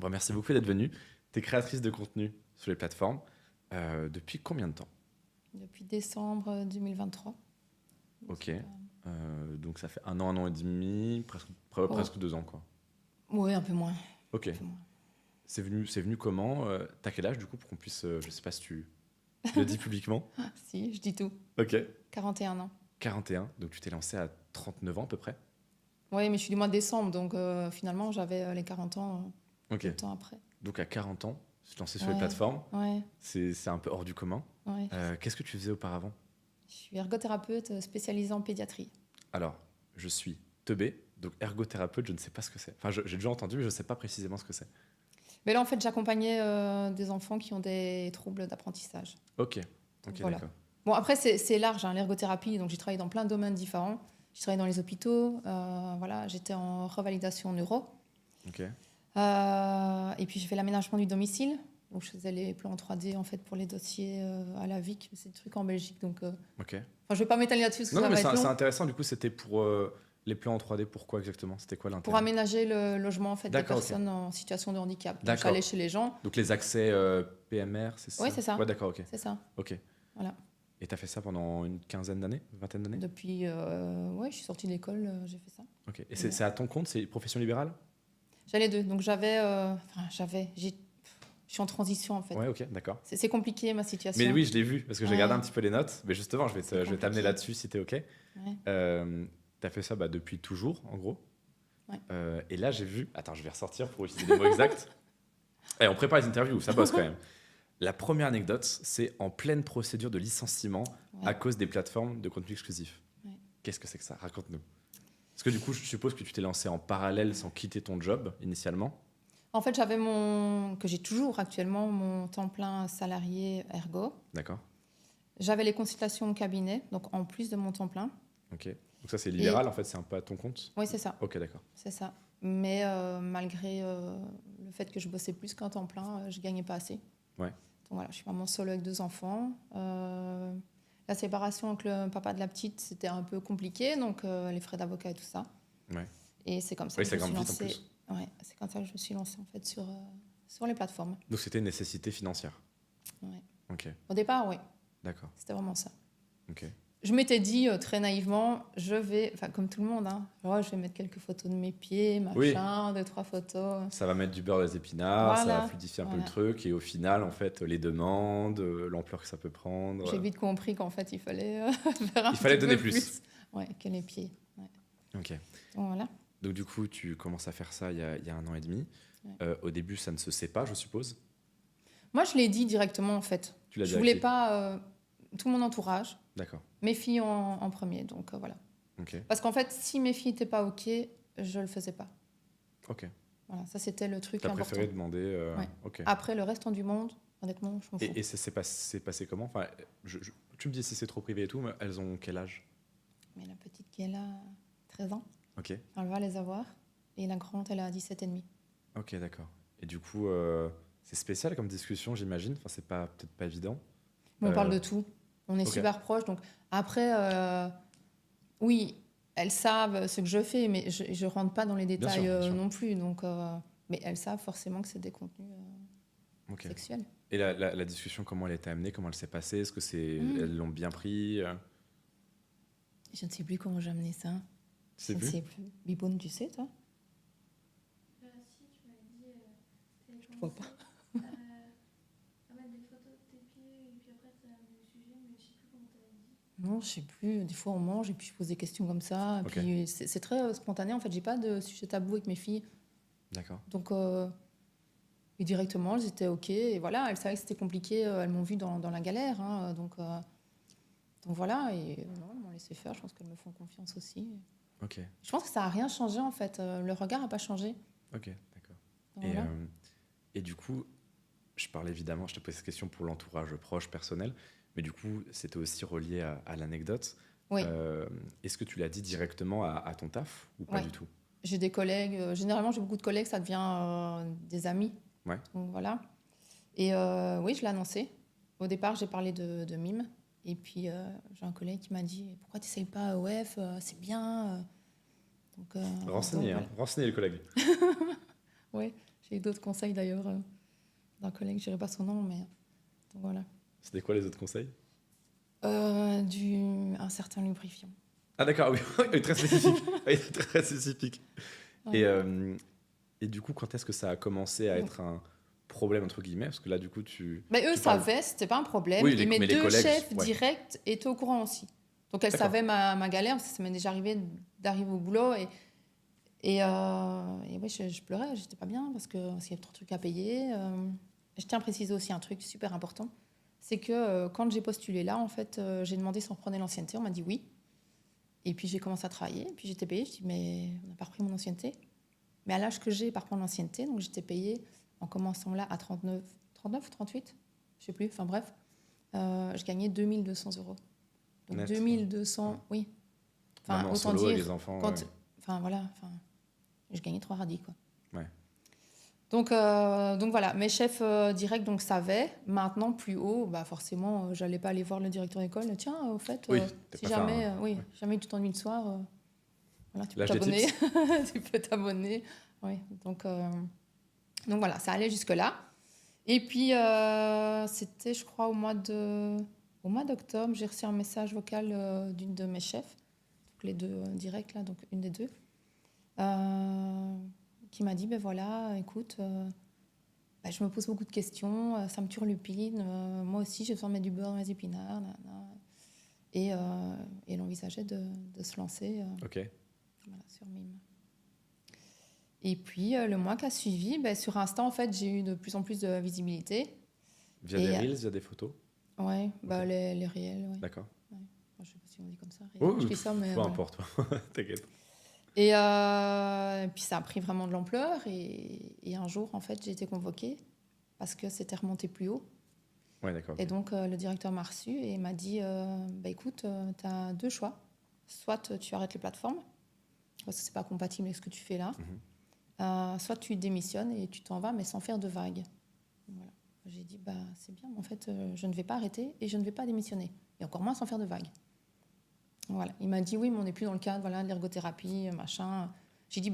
Bon, merci beaucoup d'être venue. Tu es créatrice de contenu sur les plateformes. Depuis combien de temps? Depuis décembre 2023. Ok. Donc ça fait un an et demi, presque 2 ans, quoi. Oui, un peu moins. Ok. Un peu moins. C'est venu comment? T'as quel âge, du coup, pour qu'on puisse... je sais pas si tu le dis publiquement. Si, je dis tout. Ok. 41 ans. 41. Donc tu t'es lancé à 39 ans à peu près. Oui, mais je suis du mois de décembre, donc finalement, j'avais les 40 ans Ok. peu de temps après. Donc à 40 ans, tu te lançais sur les Ouais. plateformes. Ouais, C'est un peu hors du commun. ouais. Qu'est-ce que tu faisais auparavant? Je suis ergothérapeute spécialisée en pédiatrie. Alors, je suis teubé, donc ergothérapeute, je ne sais pas ce que c'est. Enfin, j'ai déjà entendu, mais je ne sais pas précisément ce que c'est. Mais là, en fait, j'accompagnais des enfants qui ont des troubles d'apprentissage. Ok, Voilà. d'accord. Bon, après, c'est large, hein, l'ergothérapie. Donc, j'ai travaillé dans plein de domaines différents. J'ai travaillé dans les hôpitaux. Voilà, j'étais en revalidation neuro. Ok, Et puis, j'ai fait l'aménagement du domicile. Donc, je faisais les plans en 3D, en fait, pour les dossiers à la VIC. C'est des trucs en Belgique. Donc, ok. enfin, je ne vais pas m'étaler là-dessus parce que Non, ça mais va être c'est long. intéressant, du coup, c'était pour les plans en 3D. Pourquoi exactement? C'était quoi Pour l'intérêt? aménager le logement, en fait, des D'accord, ok. personnes en situation de handicap. Donc, D'accord. j'allais chez les gens. Donc les accès PMR, c'est ça? Oui, c'est ça. Ouais, d'accord, ok. C'est ça. Ok. Voilà. Et tu as fait ça pendant une quinzaine d'années? Vingtaine d'années? Depuis, ouais, je suis sortie de l'école, j'ai fait ça. Ok. Et c'est à ton compte? C'est profession libérale? J'avais les deux. Donc, je suis en transition, en fait. Ouais, ok, d'accord. C'est compliqué, ma situation. Mais oui, je l'ai vu, parce que j'ai Ouais. regardé un petit peu les notes. Mais justement, je vais C'est t'amener compliqué. là-dessus si t'es ok. Ouais. Tu as fait ça depuis toujours, en gros. Ouais. Et là, j'ai vu... Attends, je vais ressortir pour utiliser les mots exacts. Et on prépare les interviews, ça bosse quand même. La première anecdote, c'est en pleine procédure de licenciement Ouais. à cause des plateformes de contenu exclusif. Ouais. Qu'est-ce que c'est que ça? Raconte-nous. Parce que du coup, je suppose que tu t'es lancé en parallèle sans quitter ton job initialement. En fait, que j'ai toujours actuellement, mon temps plein salarié ergo. D'accord. J'avais les consultations au cabinet, donc en plus de mon temps plein. Ok. Donc ça, c'est libéral, en fait, c'est un peu à ton compte? Oui, c'est ça. Ok, d'accord. C'est ça. Mais malgré le fait que je bossais plus qu'un temps plein, je gagnais pas assez. Ouais. Donc voilà, je suis maman solo avec 2 enfants. La séparation avec le papa de la petite, c'était un peu compliqué, donc les frais d'avocat et tout ça. Ouais. Et c'est comme ça Oui, que ça je me suis grimpe vite en lancée. plus. Ouais, c'est comme ça que je me suis lancée en fait sur les plateformes. Donc c'était une nécessité financière. Ouais. Ok, Au départ, oui, d'accord. c'était vraiment ça. Ok. Je m'étais dit très naïvement, comme tout le monde, hein, je vais mettre quelques photos de mes pieds, machin, 2-3 photos. Ça va mettre du beurre dans les épinards, ça va Voilà. fluidifier un peu le truc. Et au final, en fait, les demandes, l'ampleur que ça peut prendre... J'ai vite compris qu'en fait, il fallait faire un Il fallait petit donner peu plus. Ouais, que les pieds. Ouais. Ok. Donc, voilà. Donc du coup, tu commences à faire ça il y a 1 an et demi. Ouais. Au début, ça ne se sait pas, je suppose. Moi, je l'ai dit directement, en fait. Tu l'as dit Je à voulais qui? pas tout mon entourage, D'accord. mes filles en premier, donc voilà. Ok. Parce qu'en fait, si mes filles n'étaient pas OK, je le faisais pas. Ok. Voilà, ça c'était le truc T'as important. préféré demander... Ouais. Ok. Après, le reste du monde, honnêtement, je m'en fous. Et ça s'est passé comment? Enfin, tu me dis si c'est trop privé et tout, mais elles ont quel âge? Mais la petite qui est là, 13 ans, Ok. elle va les avoir. Et la grande, elle a 17 et demi. Ok, d'accord. Et du coup, c'est spécial comme discussion, j'imagine. Enfin, c'est peut-être pas évident. Mais on parle de tout. On est ok. super proches. Donc après, oui, elles savent ce que je fais, mais je rentre pas dans les détails bien sûr. non plus. Donc, mais elles savent forcément que c'est des contenus Ok. sexuels. Et la discussion, comment elle a été amenée? Comment elle s'est passée? Est-ce que elles l'ont bien pris? Je ne sais plus comment j'ai amené ça. Tu sais Je ne plus? sais plus. Biboune, tu sais, toi? Si, tu m'avais dit. Je vois pas. À mettre des photos de tes pieds et puis après, tu as amené le sujet, mais je sais plus comment tu avais dit. Non, je sais plus. Des fois, on mange et puis je pose des questions comme ça. Et Ok. puis c'est très spontané. En fait, j'ai pas de sujet tabou avec mes filles. D'accord. Donc, et directement, elles étaient OK. Et voilà, elles savaient que c'était compliqué. Elles m'ont vu dans la galère. Hein, donc voilà. Et non, elles m'ont laissé faire. Je pense qu'elles me font confiance aussi. Ok. Je pense que ça n'a rien changé, en fait. Le regard n'a pas changé. Ok, d'accord. Donc, Et, voilà. et du coup, je parle évidemment, je te pose cette question pour l'entourage proche, personnel, mais du coup, c'était aussi relié à l'anecdote. Oui. Est-ce que tu l'as dit directement à ton taf ou pas Ouais. du tout? J'ai des collègues. Généralement, j'ai beaucoup de collègues. Ça devient des amis. Ouais. Donc voilà. Et oui, je l'ai annoncé. Au départ, j'ai parlé de mime. Et puis, j'ai un collègue qui m'a dit « Pourquoi tu n'essayes pas OF? C'est bien. » Donc, Renseignez, voilà. renseignez les collègues. Oui, J'ai eu d'autres conseils d'ailleurs d'un collègue, je dirais pas son nom, mais donc voilà. C'était quoi les autres conseils? Un certain lubrifiant. Ah d'accord, oui, oui, très spécifique. Oui, très spécifique. Ouais. Et du coup, quand est-ce que ça a commencé à être un problème, entre guillemets? Parce que là, du coup, Mais eux tu parles- savaient, c'était pas un problème. Oui, Et mes mais les deux collègues, chefs ouais. directs étaient au courant aussi. Donc elles D'accord. savaient ma galère, parce que ça m'est déjà arrivé d'arriver au boulot. Et oui, je pleurais, j'étais pas bien parce qu'il y avait trop de trucs à payer. Je tiens à préciser aussi un truc super important. C'est que quand j'ai postulé là, en fait, j'ai demandé si on reprenait l'ancienneté. On m'a dit oui. Et puis j'ai commencé à travailler. Puis j'étais payée. Je dis, mais on n'a pas repris mon ancienneté. Mais à l'âge que j'ai, par contre, l'ancienneté, donc j'étais payée en commençant là à 39 ou 38, je sais plus, enfin bref, je gagnais 2200 €. Donc Net, 2200, oui. Enfin, Maman autant solo avec dire, les enfants. quand, Ouais. enfin voilà, enfin, je gagnais 3 radis, quoi. Ouais. Donc voilà, mes chefs directs donc savaient. Maintenant, plus haut, bah forcément, j'allais pas aller voir le directeur d'école. Tiens, au fait, Oui, t'es si pas jamais, ça, hein. oui, Ouais. jamais tu t'ennuies le soir, voilà, tu peux Lâche des t'abonner. tips. Tu peux t'abonner. Oui, donc voilà, ça allait jusque-là. Et puis, c'était, je crois, au mois d'octobre, j'ai reçu un message vocal d'une de mes chefs, donc les deux directs, là, donc une des deux, qui m'a dit, ben voilà, écoute, je me pose beaucoup de questions, ça me turlupine, moi aussi j'ai besoin de mettre du beurre dans mes épinards, nanana. Et elle envisageait de se lancer Ok. voilà, sur Mime. Et puis, le mois qui a suivi, sur Insta, en fait, j'ai eu de plus en plus de visibilité. Via Et, des reels, via des photos? Ouais, Ok. les réels, ouais. D'accord. Enfin, je sais pas si on dit comme ça. Oh, Je dis ça, mais peu voilà. importe. T'inquiète. Et puis ça a pris vraiment de l'ampleur. Et un jour, en fait, j'ai été convoquée parce que c'était remonté plus haut. Ouais, d'accord. Et donc, le directeur m'a reçu et m'a dit écoute, tu as deux choix. Soit tu arrêtes les plateformes, parce que c'est pas compatible avec ce que tu fais là. Soit tu démissionnes et tu t'en vas, mais sans faire de vagues. Voilà. J'ai dit c'est bien, mais en fait, je ne vais pas arrêter et je ne vais pas démissionner. Et encore moins sans faire de vagues. Voilà. Il m'a dit oui, mais on n'est plus dans le cadre de l'ergothérapie, machin. J'ai dit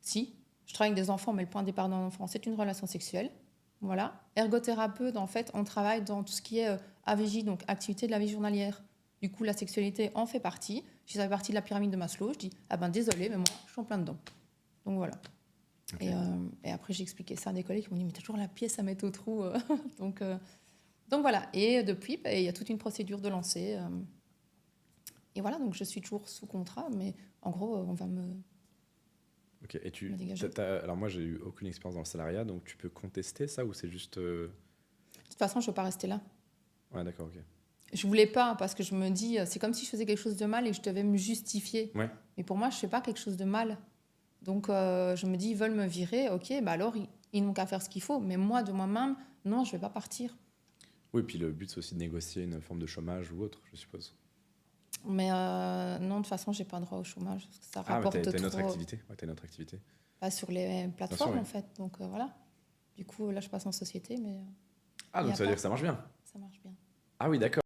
si. Je travaille avec des enfants, mais le point de départ d'un enfant, c'est une relation sexuelle. Voilà. Ergothérapeute, en fait, on travaille dans tout ce qui est AVJ, donc activité de la vie journalière. Du coup, la sexualité en fait partie. Si ça fait partie de la pyramide de Maslow, je dis désolé, mais moi, je suis en plein dedans. Donc voilà. Okay. Et après, j'ai expliqué ça à des collègues qui m'ont dit mais t'as toujours la pièce à mettre au trou. Donc voilà. Et depuis, il y a toute une procédure de lancer. Et voilà, donc je suis toujours sous contrat, mais en gros, on va me. Ok, et alors moi, j'ai eu aucune expérience dans le salariat, donc tu peux contester ça ou c'est juste. De toute façon, je ne veux pas rester là. Ouais, d'accord, ok. Je voulais pas parce que je me dis, c'est comme si je faisais quelque chose de mal et que je devais me justifier. Ouais. Mais pour moi, je ne fais pas quelque chose de mal. Donc je me dis, ils veulent me virer, ok, alors ils n'ont qu'à faire ce qu'il faut. Mais moi, de moi-même, non, je ne vais pas partir. Oui, puis le but, c'est aussi de négocier une forme de chômage ou autre, je suppose. Mais non, de toute façon, j'ai pas droit au chômage parce que ça rapporte mais t'as trop. une autre activité. Ouais, t'as une autre activité. Pas sur les plateformes, sûr, oui. en fait. Donc voilà. Du coup, là, je passe en société, mais. Ah, donc ça veut dire que ça marche bien. Ça marche bien. Ah oui, d'accord.